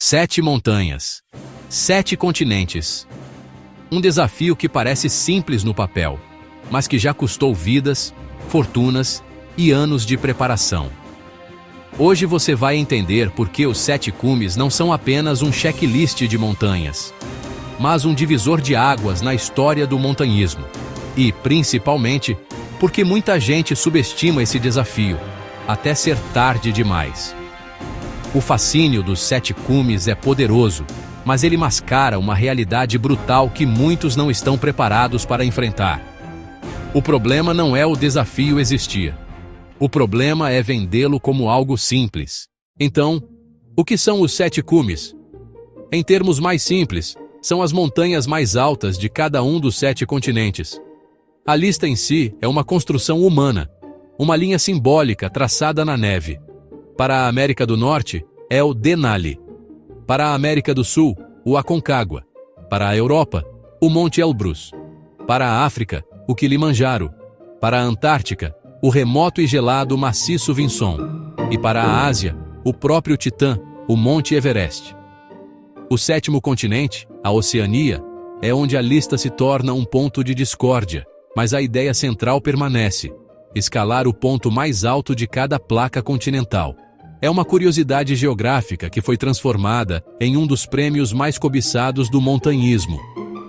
7 montanhas, 7 continentes. Um desafio que parece simples no papel, mas que já custou vidas, fortunas e anos de preparação. Hoje você vai entender por que os 7 cumes não são apenas um checklist de montanhas, mas um divisor de águas na história do montanhismo. E, principalmente, porque muita gente subestima esse desafio, até ser tarde demais. O fascínio dos 7 cumes é poderoso, mas ele mascara uma realidade brutal que muitos não estão preparados para enfrentar. O problema não é o desafio existir. O problema é vendê-lo como algo simples. Então, o que são os 7 cumes? Em termos mais simples, são as montanhas mais altas de cada um dos 7 continentes. A lista em si é uma construção humana, uma linha simbólica traçada na neve. Para a América do Norte, é o Denali. Para a América do Sul, o Aconcagua. Para a Europa, o Monte Elbrus. Para a África, o Kilimanjaro. Para a Antártica, o remoto e gelado maciço Vinson. E para a Ásia, o próprio Titã, o Monte Everest. O 7º continente, a Oceania, é onde a lista se torna um ponto de discórdia, mas a ideia central permanece: escalar o ponto mais alto de cada placa continental. É uma curiosidade geográfica que foi transformada em um dos prêmios mais cobiçados do montanhismo.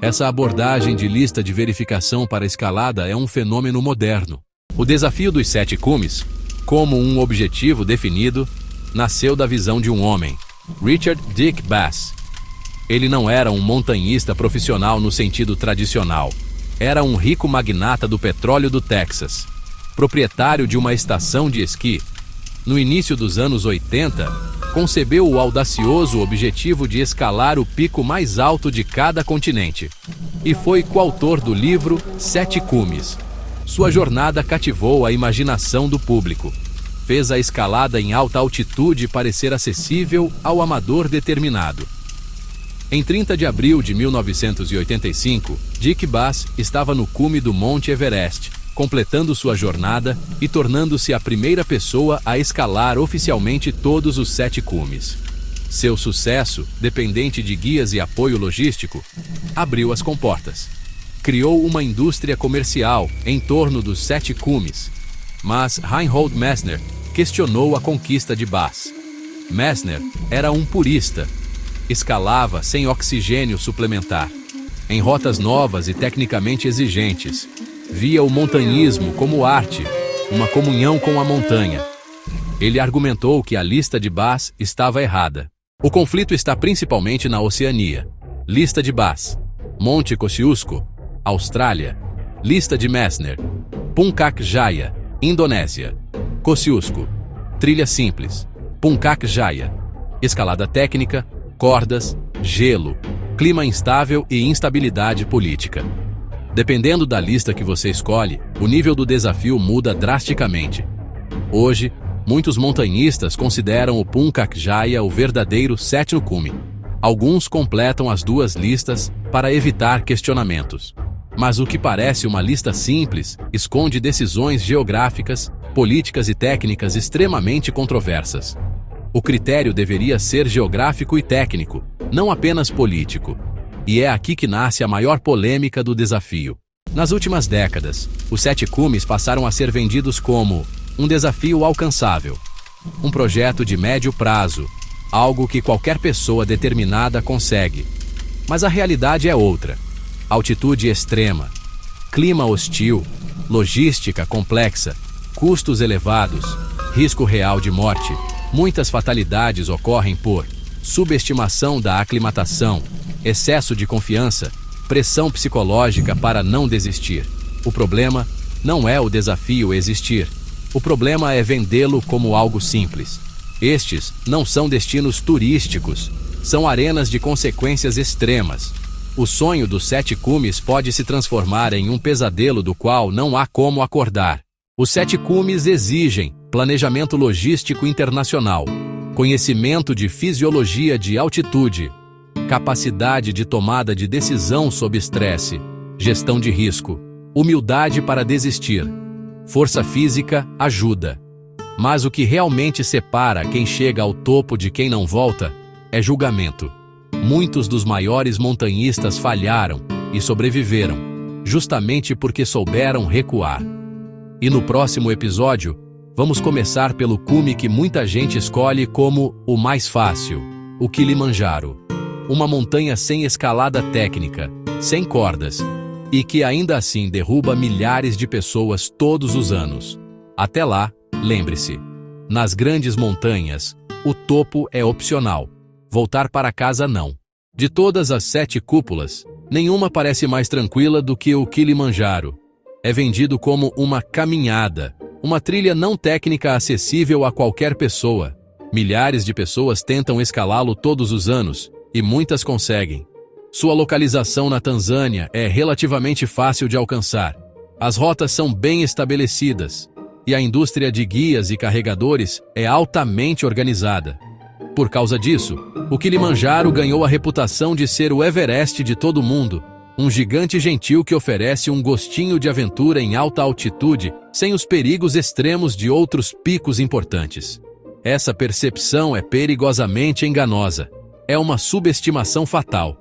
Essa abordagem de lista de verificação para a escalada é um fenômeno moderno. O desafio dos 7 cumes, como um objetivo definido, nasceu da visão de um homem, Richard Dick Bass. Ele não era um montanhista profissional no sentido tradicional. Era um rico magnata do petróleo do Texas, proprietário de uma estação de esqui. No início dos anos 80, concebeu o audacioso objetivo de escalar o pico mais alto de cada continente. E foi coautor do livro 7 Cumes. Sua jornada cativou a imaginação do público. Fez a escalada em alta altitude parecer acessível ao amador determinado. Em 30 de abril de 1985, Dick Bass estava no cume do Monte Everest, completando sua jornada e tornando-se a primeira pessoa a escalar oficialmente todos os 7 cumes. Seu sucesso, dependente de guias e apoio logístico, abriu as comportas. Criou uma indústria comercial em torno dos 7 cumes. Mas Reinhold Messner questionou a conquista de Bass. Messner era um purista. Escalava sem oxigênio suplementar, em rotas novas e tecnicamente exigentes. Via o montanhismo como arte, uma comunhão com a montanha. Ele argumentou que a lista de Bass estava errada. O conflito está principalmente na Oceania. Lista de Bass: Monte Kosciuszko, Austrália. Lista de Messner: Puncak Jaya, Indonésia. Kosciuszko: trilha simples. Puncak Jaya: escalada técnica, cordas, gelo, clima instável e instabilidade política. Dependendo da lista que você escolhe, o nível do desafio muda drasticamente. Hoje, muitos montanhistas consideram o Puncak Jaya o verdadeiro 7º cume. Alguns completam as duas listas para evitar questionamentos. Mas o que parece uma lista simples esconde decisões geográficas, políticas e técnicas extremamente controversas. O critério deveria ser geográfico e técnico, não apenas político. E é aqui que nasce a maior polêmica do desafio. Nas últimas décadas, os 7 cumes passaram a ser vendidos como um desafio alcançável, um projeto de médio prazo, algo que qualquer pessoa determinada consegue. Mas a realidade é outra. Altitude extrema, clima hostil, logística complexa, custos elevados, risco real de morte. Muitas fatalidades ocorrem por subestimação da aclimatação, excesso de confiança, pressão psicológica para não desistir. O problema não é o desafio existir. O problema é vendê-lo como algo simples. Estes não são destinos turísticos, são arenas de consequências extremas. O sonho dos 7 cumes pode se transformar em um pesadelo do qual não há como acordar. Os 7 cumes exigem planejamento logístico internacional, conhecimento de fisiologia de altitude, capacidade de tomada de decisão sob estresse, gestão de risco, humildade para desistir. Força física ajuda. Mas o que realmente separa quem chega ao topo de quem não volta é julgamento. Muitos dos maiores montanhistas falharam e sobreviveram, justamente porque souberam recuar. E no próximo episódio, vamos começar pelo cume que muita gente escolhe como o mais fácil, o Kilimanjaro. Uma montanha sem escalada técnica, sem cordas, e que ainda assim derruba milhares de pessoas todos os anos. Até lá, lembre-se, nas grandes montanhas, o topo é opcional. Voltar para casa não. De todas as 7 cúpulas, nenhuma parece mais tranquila do que o Kilimanjaro. É vendido como uma caminhada, uma trilha não técnica acessível a qualquer pessoa. Milhares de pessoas tentam escalá-lo todos os anos, e muitas conseguem. Sua localização na Tanzânia é relativamente fácil de alcançar. As rotas são bem estabelecidas, e a indústria de guias e carregadores é altamente organizada. Por causa disso, o Kilimanjaro ganhou a reputação de ser o Everest de todo mundo, um gigante gentil que oferece um gostinho de aventura em alta altitude, sem os perigos extremos de outros picos importantes. Essa percepção é perigosamente enganosa. É uma subestimação fatal.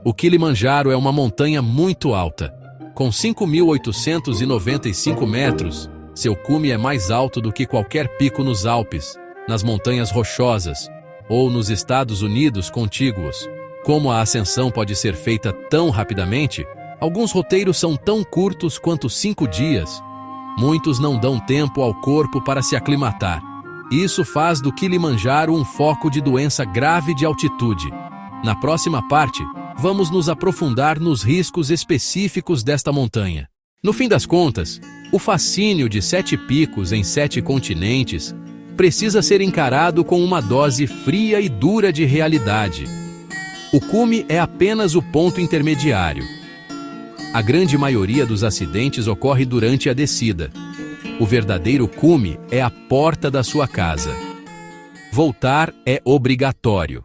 O Kilimanjaro é uma montanha muito alta. Com 5.895 metros, seu cume é mais alto do que qualquer pico nos Alpes, nas Montanhas Rochosas, ou nos Estados Unidos contíguos. Como a ascensão pode ser feita tão rapidamente, alguns roteiros são tão curtos quanto 5 dias. Muitos não dão tempo ao corpo para se aclimatar. Isso faz do Kilimanjaro um foco de doença grave de altitude. Na próxima parte, vamos nos aprofundar nos riscos específicos desta montanha. No fim das contas, o fascínio de 7 picos em 7 continentes precisa ser encarado com uma dose fria e dura de realidade. O cume é apenas o ponto intermediário. A grande maioria dos acidentes ocorre durante a descida. O verdadeiro cume é a porta da sua casa. Voltar é obrigatório.